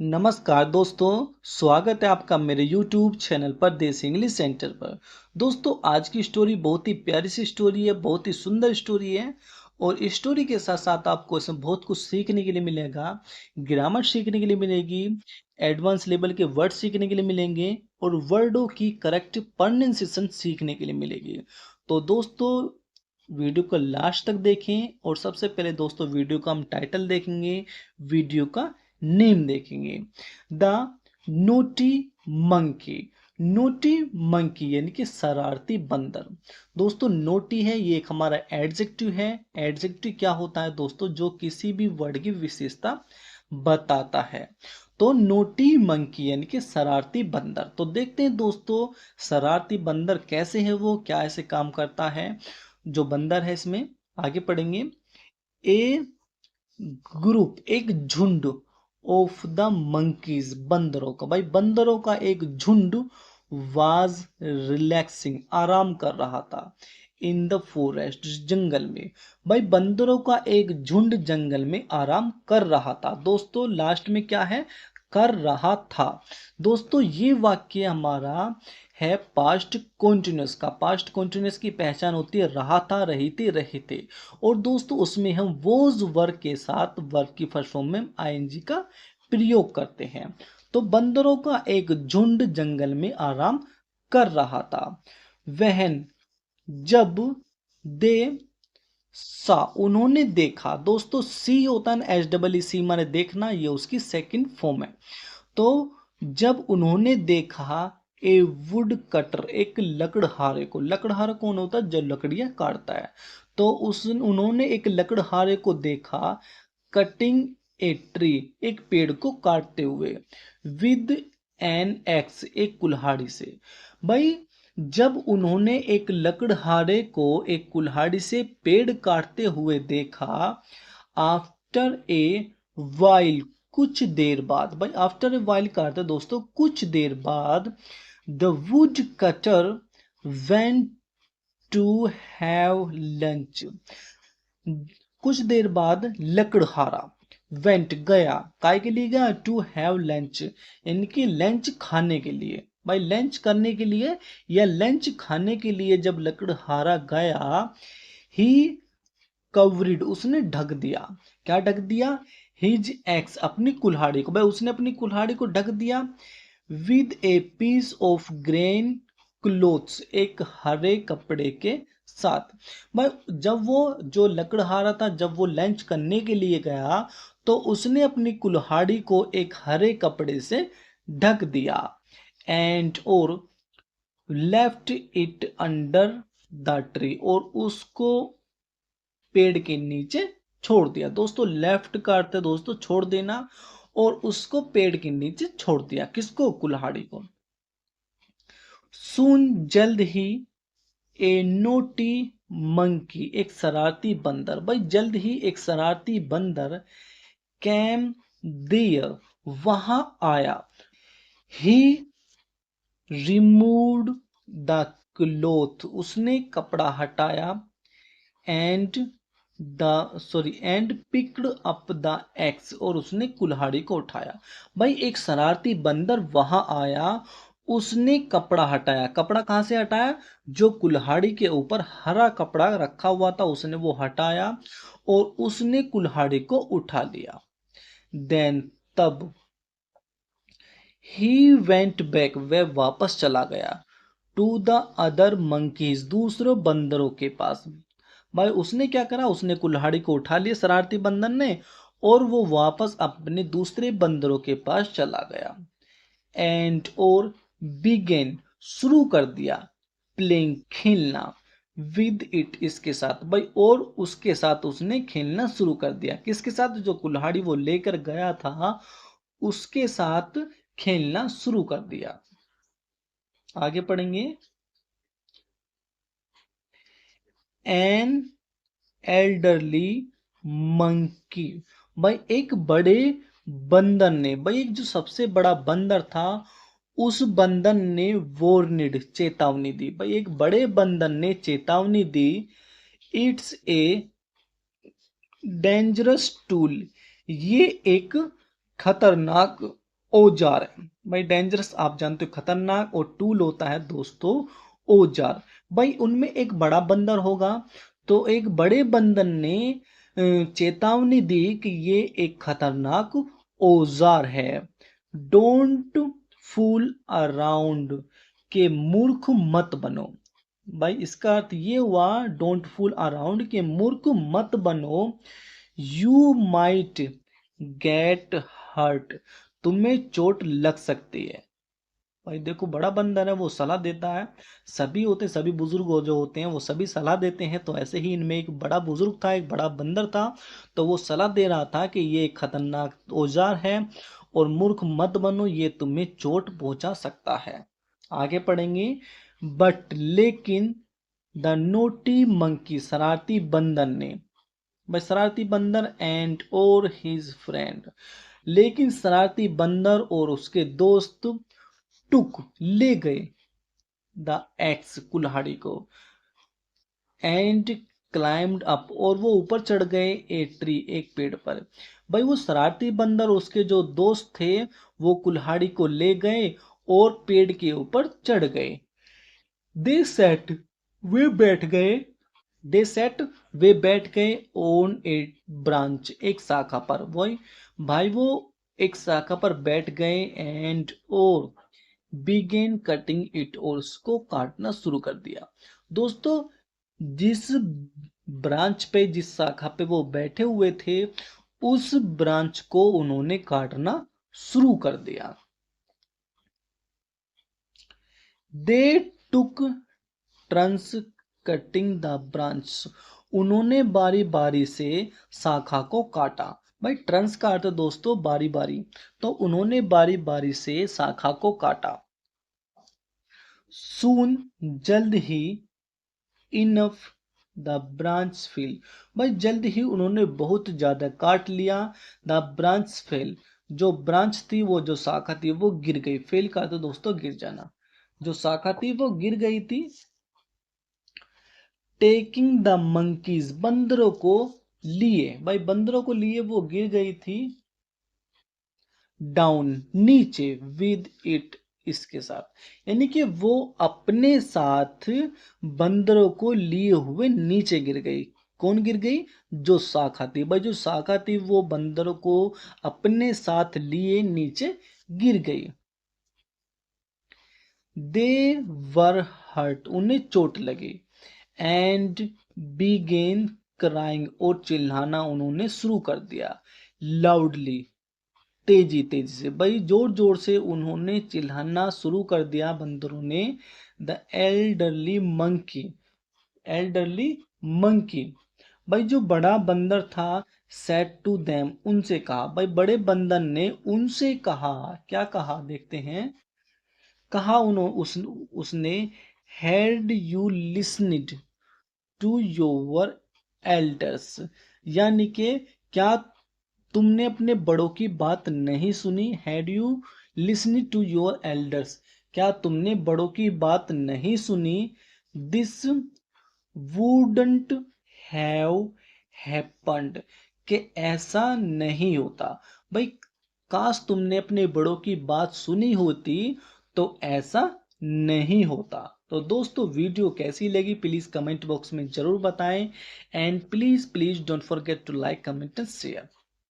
नमस्कार दोस्तों, स्वागत है आपका मेरे YouTube चैनल पर देसी इंग्लिश सेंटर पर। दोस्तों, आज की स्टोरी बहुत ही प्यारी सी स्टोरी है, बहुत ही सुंदर स्टोरी है। और इस स्टोरी के साथ साथ आपको इसमें बहुत कुछ सीखने के लिए मिलेगा। ग्रामर सीखने के लिए मिलेगी, एडवांस लेवल के वर्ड सीखने के लिए मिलेंगे और वर्डों की करेक्ट प्रोनाउंसिएशन सीखने के लिए मिलेगी। तो दोस्तों, वीडियो को लास्ट तक देखें। और सबसे पहले दोस्तों, वीडियो का हम टाइटल देखेंगे, वीडियो का नेम देखेंगे। The naughty monkey. Naughty monkey यानी कि शरारती बंदर। दोस्तों, नोटी है ये एक हमारा एडजेक्टिव है। एडजेक्टिव क्या होता है दोस्तों? जो किसी भी वर्ड की विशेषता बताता है। तो नोटी मंकी यानी कि शरारती बंदर। तो देखते हैं दोस्तों, शरारती बंदर कैसे है, वो क्या ऐसे काम करता है जो बंदर है। इसमें आगे पढ़ेंगे। ए ग्रुप, एक झुंड ऑफ द मंकीज, बंदरों का, भाई बंदरों का एक झुंड वाज रिलैक्सिंग, आराम कर रहा था। इन द फॉरेस्ट, जंगल में। भाई बंदरों का एक झुंड जंगल में आराम कर रहा था। दोस्तों, लास्ट में क्या है? कर रहा था। दोस्तों, ये वाक्य हमारा है पास्ट कॉन्टिन्यूस का। पास्ट कॉन्टिन्यूस की पहचान होती है रहा था, रही थी, रहे थे। और दोस्तों, उसमें हम वोज वर्ग के साथ वर्ग की फर्स्ट फॉर्म में आईएनजी का प्रयोग करते हैं। तो बंदरों का एक झुंड जंगल में आराम कर रहा था। वहन, जब, दे, सा, उन्होंने देखा। दोस्तों, सी होता है ना, एच डबल ई सी माने देखना, ये उसकी सेकंड फॉर्म है। तो जब उन्होंने देखा ए वुड कटर, एक लकड़हारे को। लकड़हारा कौन होता है? जो लकड़ियां काटता है। तो उन्होंने एक लकड़हारे को देखा कटिंग ए ट्री, एक पेड़ को काटते हुए। विद एन एक्स, एक कुल्हाड़ी से। भाई जब उन्होंने एक लकड़हारे को एक कुल्हाड़ी से पेड़ काटते हुए देखा, आफ्टर ए वाइल, कुछ देर बाद। भाई आफ्टर ए वाइल का अर्थ है दोस्तों कुछ देर बाद। The woodcutter went to have lunch. कुछ देर बाद लकड़हारा वेंट, गया, काय के लिए गया? टू हैव लंच, यानी कि लंच खाने के लिए। भाई लंच करने के लिए या लंच खाने के लिए जब लकड़हारा गया, ही कवरिड, उसने ढक दिया। क्या ढक दिया? हिज एक्स, अपनी कुल्हाड़ी को। भाई उसने अपनी कुल्हाड़ी को ढक दिया। With a piece of green clothes, एक हरे कपड़े के साथ। भाई जब वो जो लकड़हारा था, जब वो लंच करने के लिए गया, तो उसने अपनी कुल्हाड़ी को एक हरे कपड़े से ढक दिया। एंड, और left it under the tree, और उसको पेड़ के नीचे छोड़ दिया। दोस्तों, लेफ्ट का अर्थ है दोस्तों छोड़ देना, और उसको पेड़ के नीचे छोड़ दिया। किसको? कुल्हाड़ी को। सून, जल्द ही, ए नोटी मंकी, एक शरारती बंदर। भाई जल्द ही एक शरारती बंदर कैम देयर, वहां आया। ही रिमूव्ड द क्लोथ, उसने कपड़ा हटाया। And and picked up the x, और उसने कुल्हाड़ी को उठाया। भाई एक शरारती बंदर वहां आया, उसने कपड़ा हटाया। कपड़ा कहां से हटाया? जो कुल्हाड़ी के ऊपर हरा कपड़ा रखा हुआ था, उसने वो हटाया और उसने कुल्हाड़ी को उठा लिया। देन, तब, ही वेंट बैक, वह वापस चला गया। टू द अदर मंकीज, दूसरे बंदरों के पास। भाई उसने क्या करा? उसने कुल्हाड़ी को उठा लिया शरारती बंदर ने, और वो वापस अपने दूसरे बंदरों के पास चला गया। एंड, और बिगेन, शुरू कर दिया। प्लेइंग, खेलना। विद इट, इसके साथ। भाई और उसके साथ उसने खेलना शुरू कर दिया। किसके साथ? जो कुल्हाड़ी वो लेकर गया था, उसके साथ खेलना शुरू कर दिया। आगे पढ़ेंगे। एन एल्डरली मंकी, भाई एक बड़े बंदर ने, भाई एक जो सबसे बड़ा बंदर था, उस बंदर ने वॉर्निड, चेतावनी दी। भाई एक बड़े बंदर ने चेतावनी दी। इट्स ए डेंजरस टूल, ये एक खतरनाक औजार है भाई। डेंजरस आप जानते हो खतरनाक, और टूल होता है दोस्तों औजार। भाई उनमें एक बड़ा बंदर होगा, तो एक बड़े बंदर ने चेतावनी दी कि ये एक खतरनाक औजार है। डोंट फूल अराउंड, के मूर्ख मत बनो। भाई इसका अर्थ ये हुआ, डोंट फूल अराउंड, के मूर्ख मत बनो। यू माइट गेट हर्ट, तुम्हें चोट लग सकती है। भाई देखो बड़ा बंदर है, वो सलाह देता है। सभी होते, सभी बुजुर्ग जो होते हैं वो सभी सलाह देते हैं, तो ऐसे ही इनमें एक बड़ा बुजुर्ग था, एक बड़ा बंदर था। तो वो सलाह दे रहा था कि ये एक खतरनाक औजार है और मूर्ख मत बनो, ये तुम्हें चोट पहुंचा सकता है। आगे पढ़ेंगे। बट लेकिन द नोटी मंकी, शरारती बंदर ने, भाई शरारती बंदर एंड और हिज फ्रेंड, लेकिन शरारती बंदर और उसके दोस्त टुक, ले गए, द एक्स, कुल्हाड़ी को, एंड क्लाइम्ड अप, और वो ऊपर चढ़ गए, ए ट्री, एक पेड़ पर। भाई वो शरारती बंदर उसके जो दोस्त थे वो कुल्हाड़ी को ले गए और पेड़ के ऊपर चढ़ गए। दे सेट, वे बैठ गए, दे सेट, वे बैठ गए ऑन ए ब्रांच, एक शाखा पर। वही भाई वो एक शाखा पर बैठ गए, एंड और बिगेन कटिंग इट, और उसको काटना शुरू कर दिया। दोस्तों जिस ब्रांच पे, जिस शाखा पे वो बैठे हुए थे, उस ब्रांच को उन्होंने काटना शुरू कर दिया। दे टुक टर्न्स कटिंग द ब्रांच, उन्होंने बारी बारी से शाखा को काटा। भाई टर्न्स का अर्थ दोस्तों बारी बारी, तो उन्होंने बारी बारी से शाखा को काटा। सून, जल्द ही, इनफ, द ब्रांच फेल, भाई जल्द ही उन्होंने बहुत ज्यादा काट लिया। द ब्रांच फेल, जो ब्रांच थी, वो जो शाखा थी वो गिर गई। फेल का तो दोस्तों गिर जाना, जो शाखा थी वो गिर गई थी। टेकिंग द मंकीज, बंदरों को लिए, भाई बंदरों को लिए वो गिर गई थी। डाउन, नीचे, विद इट, इसके साथ, यानी कि वो अपने साथ बंदरों को लिए हुए नीचे गिर गई। कौन गिर गई? जो शाखा थी। भाई जो शाखा थी वो बंदरों को अपने साथ लिए नीचे गिर गई। दे वर हर्ट, उन्हें चोट लगी। एंड बिगेन क्राइंग, और चिल्लाना उन्होंने शुरू कर दिया। लाउडली, तेजी तेजी से, भाई जोर जोर से उन्होंने चिल्लाना शुरू कर दिया बंदरों ने। The elderly monkey, elderly monkey, भाई जो बड़ा बंदर था, सेड टू देम, उनसे कहा। भाई बड़े बंदर ने उनसे कहा, क्या कहा देखते हैं। कहा उसने, had you listened to your elders, यानी कि क्या तुमने अपने बड़ों की बात नहीं सुनी। Had you listen to your elders, क्या तुमने बड़ों की बात नहीं सुनी। दिस वुडंट हैव हैपन्ड, कि ऐसा नहीं होता। भाई काश तुमने अपने बड़ों की बात सुनी होती तो ऐसा नहीं होता। तो दोस्तों वीडियो कैसी लगी प्लीज कमेंट बॉक्स में जरूर बताएं, and please please don't forget to like comment and share.